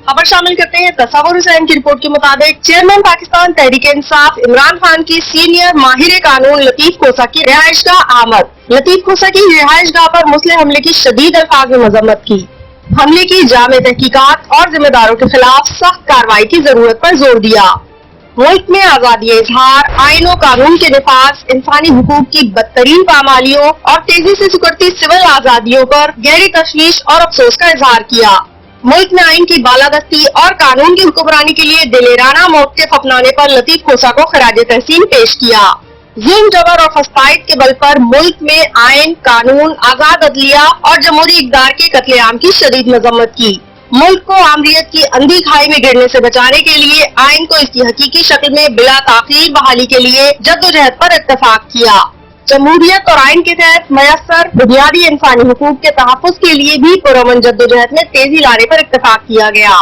खबर शामिल करते हैं। तस्वुर हुसैन की रिपोर्ट के मुताबिक चेयरमैन पाकिस्तान तहरीक इंसाफ इमरान खान की सीनियर माहिर कानून लतीफ खोसा की रिहाइशगाह आमद। लतीफ खोसा की रिहाइशगाह पर मुस्लिम हमले की शदीद अल्फाज में मजम्मत की। हमले की जामे तहकीकात और जिम्मेदारों के खिलाफ सख्त कार्रवाई की जरूरत पर जोर दिया। मुल्क में आजादी इजहार, आईन और कानून के निफाज, इंसानी हुकूक की बदतरीन पामालियों और तेजी से सिकुड़ती सिविल आजादियों पर गहरी तशवीश और अफसोस का इजहार किया। मुल्क में आईन की बालादस्ती और कानून की हुक्मरानी के लिए दिलेराना मौक़िफ़ अपनाने पर लतीफ खोसा को खराज तहसीन पेश किया। जुल्म, जबर और फसाद के बल पर मुल्क में आईन, कानून, आजाद अदलिया और जमहूरी इक़दार के कत्लेआम की शदीद मजम्मत की। मुल्क को आमरीत की अंधी खाई में गिरने से बचाने के लिए आईन को इसकी हकीकी शक्ल में बिला ताख़ीर बहाली के लिए जद्दोजहद पर इत्तफाक किया। जमहूरियत और आईन के तहत मयस्सर बुनियादी इंसानी हुकूक के तहफ़्फ़ुज़ के लिए भी पुरअमन जद्दोजहद में तेजी लाने पर इत्तफाक किया गया।